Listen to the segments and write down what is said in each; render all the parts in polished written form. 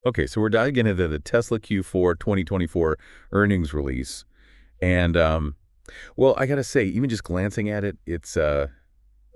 Okay, so we're diving into the Tesla Q4 2024 earnings release. And, well, I got to say, even just glancing at it, it's a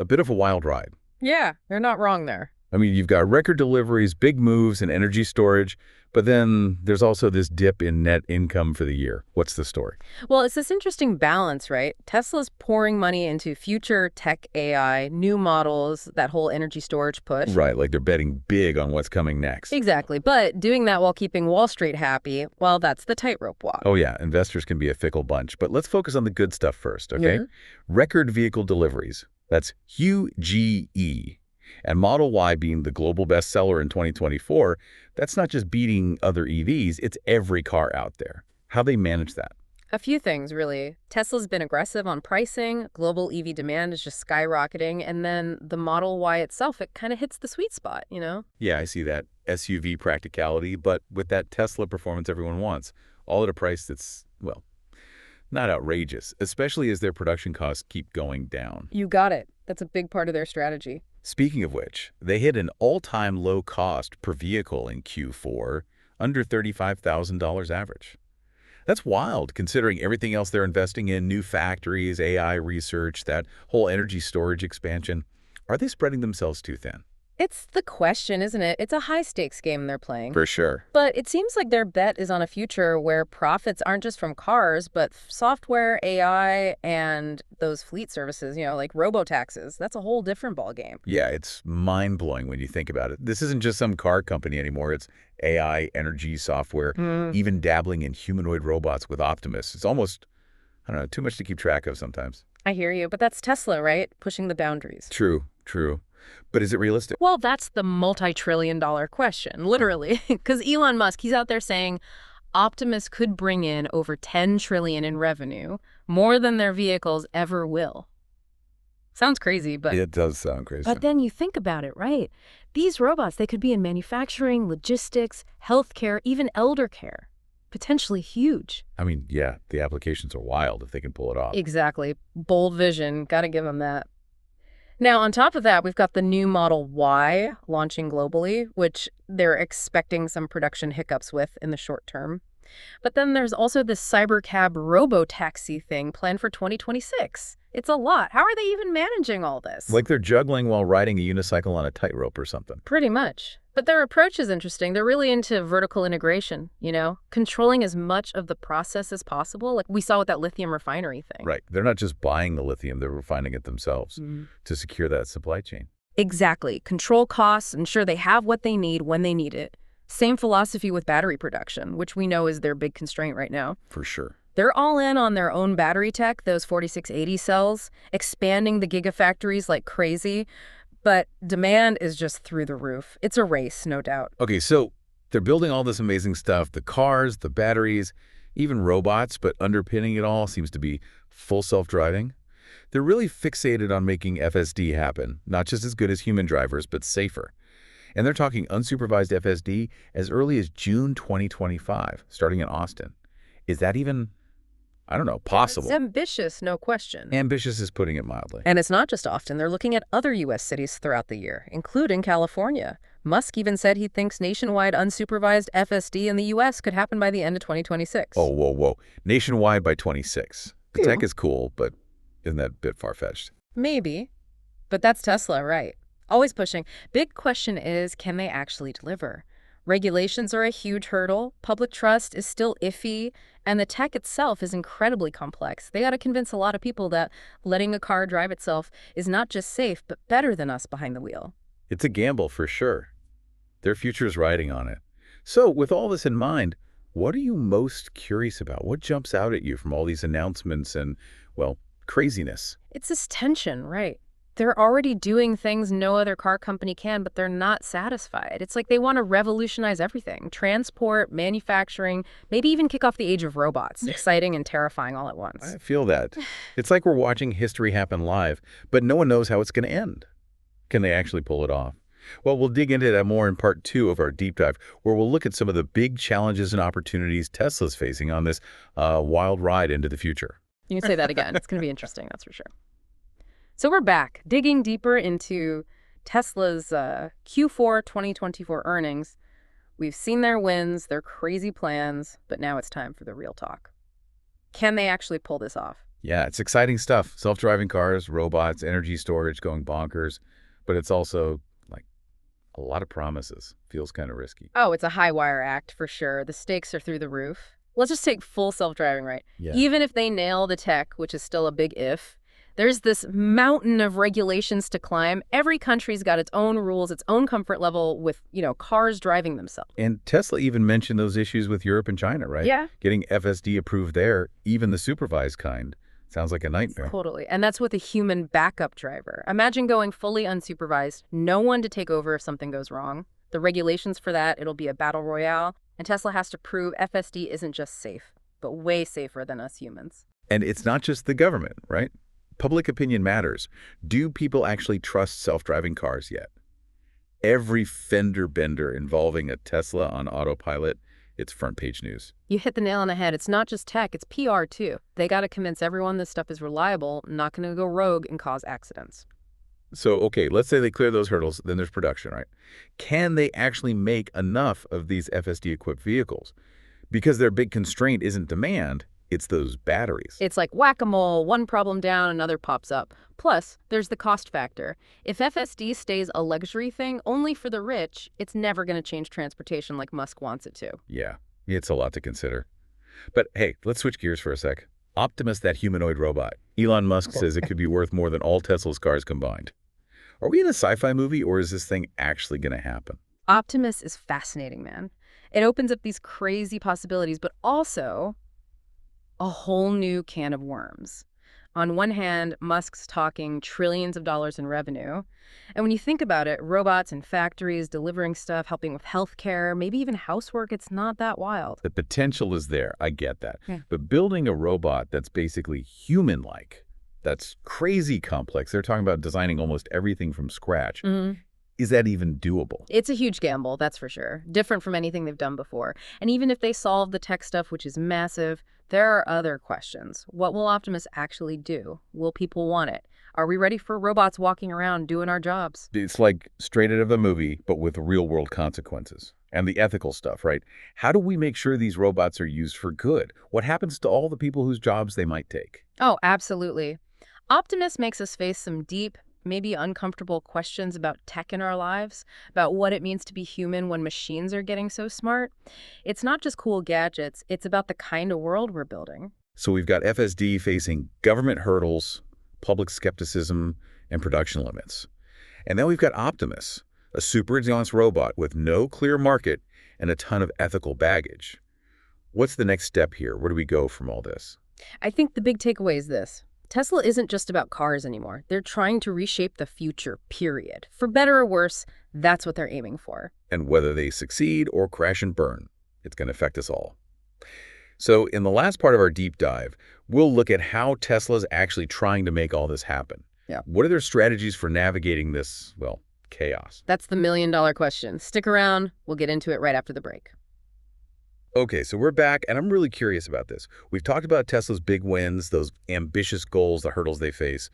bit of a wild ride. Yeah, they're not wrong there. I mean, you've got record deliveries, big moves in energy storage, but then there's also this dip in net income for the year. What's the story? Well, it's this interesting balance, right? Tesla's pouring money into future tech AI, new models, that whole energy storage push. Right, like they're betting big on what's coming next. Exactly. But doing that while keeping Wall Street happy, well, that's the tightrope walk. Oh, yeah, investors can be a fickle bunch, but let's focus on the good stuff first, okay? Yeah. Record vehicle deliveries. That's UGE. And Model Y being the global bestseller in 2024, that's not just beating other EVs, it's every car out there. How they manage that? A few things, really. Tesla's been aggressive on pricing, global EV demand is just skyrocketing, and then the Model Y itself, it kind of hits the sweet spot, you know? Yeah, I see that SUV practicality, but with that Tesla performance everyone wants, all at a price that's, well, not outrageous, especially as their production costs keep going down. You got it. That's a big part of their strategy. Speaking of which, they hit an all-time low cost per vehicle in Q4, under $35,000 average. That's wild, considering everything else they're investing in, new factories, AI research, that whole energy storage expansion. Are they spreading themselves too thin? It's the question, isn't it? It's a high-stakes game they're playing. For sure. But it seems like their bet is on a future where profits aren't just from cars, but software, AI, and those fleet services, like robo-taxis. That's a whole different ballgame. Yeah, it's mind-blowing when you think about it. This isn't just some car company anymore. It's AI, energy, software, even dabbling in humanoid robots with Optimus. It's almost, I don't know, too much to keep track of sometimes. I hear you, but that's Tesla, right? Pushing the boundaries. True, true. But is it realistic? Well, that's the multi-trillion-dollar question, literally. Because Elon Musk, he's out there saying Optimus could bring in over $10 trillion in revenue, more than their vehicles ever will. Sounds crazy, but It does sound crazy. then you think about it, right? These robots, they could be in manufacturing, logistics, healthcare, even elder care. Potentially huge. I mean, yeah, the applications are wild if they can pull it off. Exactly. Bold vision. Got to give them that. Now, on top of that, we've got the new Model Y launching globally, which they're expecting some production hiccups with in the short term. But then there's also this cybercab robo-taxi thing planned for 2026. It's a lot. How are they even managing all this? Like they're juggling while riding a unicycle on a tightrope or something. Pretty much. But their approach is interesting. They're really into vertical integration, controlling as much of the process as possible, like we saw with that lithium refinery thing. Right. They're not just buying the lithium, they're refining it themselves to secure that supply chain. Exactly. Control costs, ensure they have what they need when they need it. Same philosophy with battery production, which we know is their big constraint right now. For sure. They're all in on their own battery tech, those 4680 cells, expanding the gigafactories like crazy. But demand is just through the roof. It's a race, no doubt. Okay, so they're building all this amazing stuff, the cars, the batteries, even robots, but underpinning it all seems to be full self-driving. They're really fixated on making FSD happen, not just as good as human drivers, but safer. And they're talking unsupervised FSD as early as June 2025, starting in Austin. Is that even, I don't know, possible? It's ambitious, no question. Ambitious is putting it mildly. And it's not just Austin. They're looking at other U.S. cities throughout the year, including California. Musk even said he thinks nationwide unsupervised FSD in the U.S. could happen by the end of 2026. Oh, whoa, whoa. Nationwide by 26. The tech is cool, but isn't that a bit far-fetched? Maybe. But that's Tesla, right? Always pushing. Big question is, can they actually deliver? Regulations are a huge hurdle, public trust is still iffy, and the tech itself is incredibly complex. They got to convince a lot of people that letting a car drive itself is not just safe, but better than us behind the wheel. It's a gamble for sure. Their future's riding on it. So with all this in mind, what are you most curious about? What jumps out at you from all these announcements and, well, craziness? It's this tension, right? They're already doing things no other car company can, but they're not satisfied. It's like they want to revolutionize everything. Transport, manufacturing, maybe even kick off the age of robots. Exciting and terrifying all at once. I feel that. It's like we're watching history happen live, but no one knows how it's going to end. Can they actually pull it off? Well, we'll dig into that more in part 2 of our deep dive, where we'll look at some of the big challenges and opportunities Tesla's facing on this wild ride into the future. You can say that again. It's going to be interesting, that's for sure. So we're back, digging deeper into Tesla's Q4 2024 earnings. We've seen their wins, their crazy plans, but now it's time for the real talk. Can they actually pull this off? Yeah, it's exciting stuff. Self-driving cars, robots, energy storage going bonkers. But it's also like a lot of promises. Feels kind of risky. Oh, it's a high wire act for sure. The stakes are through the roof. Let's just take full self-driving, right? Yeah. Even if they nail the tech, which is still a big if, there's this mountain of regulations to climb. Every country's got its own rules, its own comfort level with, cars driving themselves. And Tesla even mentioned those issues with Europe and China, right? Yeah. Getting FSD approved there, even the supervised kind. Sounds like a nightmare. Totally. And that's with a human backup driver. Imagine going fully unsupervised, no one to take over if something goes wrong. The regulations for that, it'll be a battle royale. And Tesla has to prove FSD isn't just safe, but way safer than us humans. And it's not just the government, right? Public opinion matters. Do people actually trust self-driving cars yet? Every fender bender involving a Tesla on autopilot, it's front page news. You hit the nail on the head. It's not just tech, it's PR too. They got to convince everyone this stuff is reliable, not going to go rogue and cause accidents. So, okay, let's say they clear those hurdles, then there's production, right? Can they actually make enough of these FSD-equipped vehicles? Because their big constraint isn't demand, it's those batteries. It's like whack-a-mole, one problem down, another pops up. Plus, there's the cost factor. If FSD stays a luxury thing only for the rich, it's never going to change transportation like Musk wants it to. Yeah, it's a lot to consider. But hey, let's switch gears for a sec. Optimus, that humanoid robot. Elon Musk says it could be worth more than all Tesla's cars combined. Are we in a sci-fi movie, or is this thing actually going to happen? Optimus is fascinating, man. It opens up these crazy possibilities, but also a whole new can of worms. On one hand, Musk's talking trillions of dollars in revenue. And when you think about it, robots in factories, delivering stuff, helping with healthcare, maybe even housework, it's not that wild. The potential is there, I get that. Yeah. But building a robot that's basically human-like, that's crazy complex, they're talking about designing almost everything from scratch. Is that even doable? It's a huge gamble, that's for sure. Different from anything they've done before. And even if they solve the tech stuff, which is massive, there are other questions. What will Optimus actually do? Will people want it? Are we ready for robots walking around doing our jobs? It's like straight out of a movie, but with real-world consequences. And the ethical stuff, right? How do we make sure these robots are used for good? What happens to all the people whose jobs they might take? Oh, absolutely. Optimus makes us face some deep, maybe uncomfortable questions about tech in our lives, about what it means to be human when machines are getting so smart. It's not just cool gadgets, it's about the kind of world we're building. So we've got FSD facing government hurdles, public skepticism, and production limits. And then we've got Optimus, a super advanced robot with no clear market and a ton of ethical baggage. What's the next step here? Where do we go from all this? I think the big takeaway is this. Tesla isn't just about cars anymore. They're trying to reshape the future, period. For better or worse, that's what they're aiming for. And whether they succeed or crash and burn, it's going to affect us all. So in the last part of our deep dive, we'll look at how Tesla's actually trying to make all this happen. Yeah. What are their strategies for navigating this, well, chaos? That's the million-dollar question. Stick around. We'll get into it right after the break. Okay, so we're back, and I'm really curious about this. We've talked about Tesla's big wins, those ambitious goals, the hurdles they face.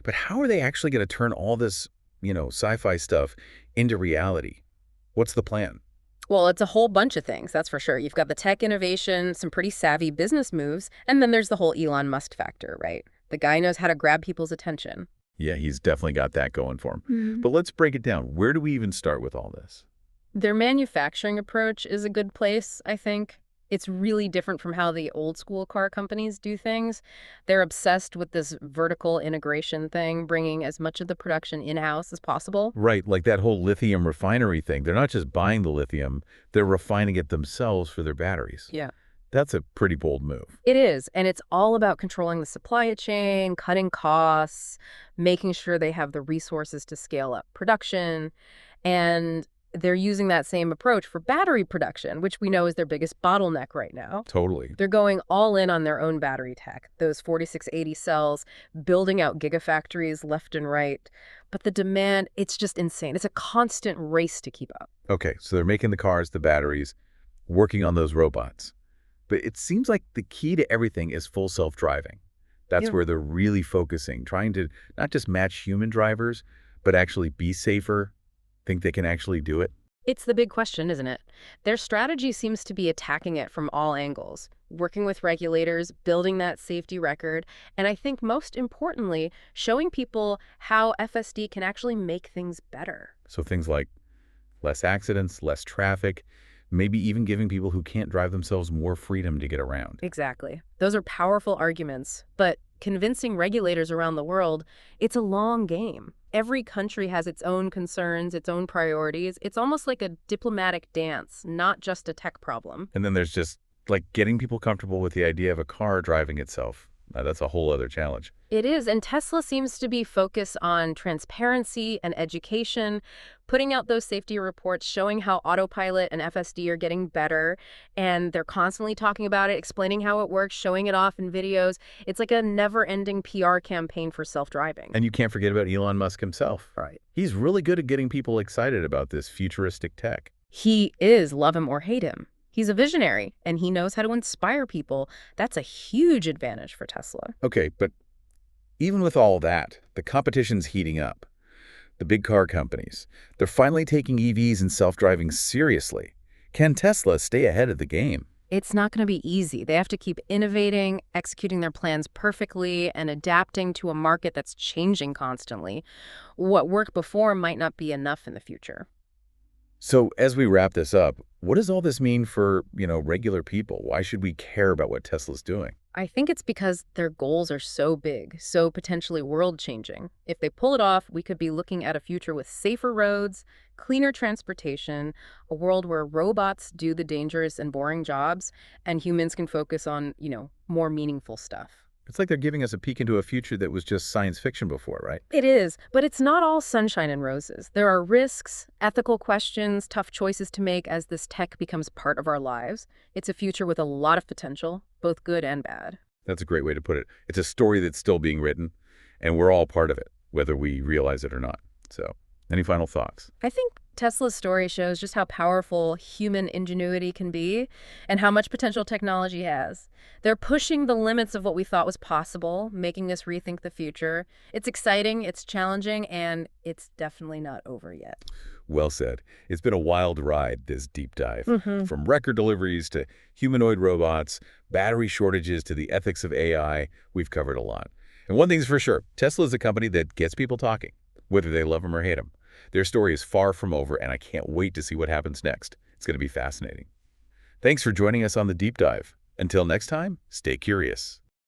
But how are they actually going to turn all this, sci-fi stuff into reality? What's the plan? Well, it's a whole bunch of things, that's for sure. You've got the tech innovation, some pretty savvy business moves, and then there's the whole Elon Musk factor, right? The guy knows how to grab people's attention. Yeah, he's definitely got that going for him. But let's break it down. Where do we even start with all this? Their manufacturing approach is a good place, I think. It's really different from how the old school car companies do things. They're obsessed with this vertical integration thing, bringing as much of the production in-house as possible. Right, like that whole lithium refinery thing. They're not just buying the lithium, they're refining it themselves for their batteries. Yeah. That's a pretty bold move. It is, and it's all about controlling the supply chain, cutting costs, making sure they have the resources to scale up production, and they're using that same approach for battery production, which we know is their biggest bottleneck right now. Totally. They're going all in on their own battery tech, those 4680 cells, building out gigafactories left and right. But the demand, it's just insane. It's a constant race to keep up. Okay, so they're making the cars, the batteries, working on those robots. But it seems like the key to everything is full self-driving. That's where they're really focusing, trying to not just match human drivers, but actually be safer, think they can actually do it. It's the big question, isn't it? Their strategy seems to be attacking it from all angles, working with regulators, building that safety record, and I think most importantly, showing people how FSD can actually make things better. So things like less accidents, less traffic, maybe even giving people who can't drive themselves more freedom to get around. Exactly. Those are powerful arguments, but convincing regulators around the world, it's a long game. Every country has its own concerns, its own priorities. It's almost like a diplomatic dance, not just a tech problem. And then there's just like getting people comfortable with the idea of a car driving itself. That's a whole other challenge. It is, and Tesla seems to be focused on transparency and education, putting out those safety reports showing how autopilot and FSD are getting better, and they're constantly talking about it, explaining how it works, showing it off in videos. It's like a never-ending PR campaign for self-driving. And you can't forget about Elon Musk himself. Right. He's really good at getting people excited about this futuristic tech. He is, love him or hate him. He's a visionary, and he knows how to inspire people. That's a huge advantage for Tesla. Okay, but even with all that, the competition's heating up. The big car companies, they're finally taking EVs and self-driving seriously. Can Tesla stay ahead of the game? It's not going to be easy. They have to keep innovating, executing their plans perfectly, and adapting to a market that's changing constantly. What worked before might not be enough in the future. So as we wrap this up, what does all this mean for, regular people? Why should we care about what Tesla's doing? I think it's because their goals are so big, so potentially world-changing. If they pull it off, we could be looking at a future with safer roads, cleaner transportation, a world where robots do the dangerous and boring jobs, and humans can focus on, more meaningful stuff. It's like they're giving us a peek into a future that was just science fiction before, right? It is, but it's not all sunshine and roses. There are risks, ethical questions, tough choices to make as this tech becomes part of our lives. It's a future with a lot of potential, both good and bad. That's a great way to put it. It's a story that's still being written, and we're all part of it, whether we realize it or not. So, any final thoughts? I think Tesla's story shows just how powerful human ingenuity can be and how much potential technology has. They're pushing the limits of what we thought was possible, making us rethink the future. It's exciting, it's challenging, and it's definitely not over yet. Well said. It's been a wild ride, this deep dive. Mm-hmm. From record deliveries to humanoid robots, battery shortages to the ethics of AI, we've covered a lot. And one thing's for sure, Tesla is a company that gets people talking, whether they love them or hate them. Their story is far from over, and I can't wait to see what happens next. It's going to be fascinating. Thanks for joining us on the deep dive. Until next time, stay curious.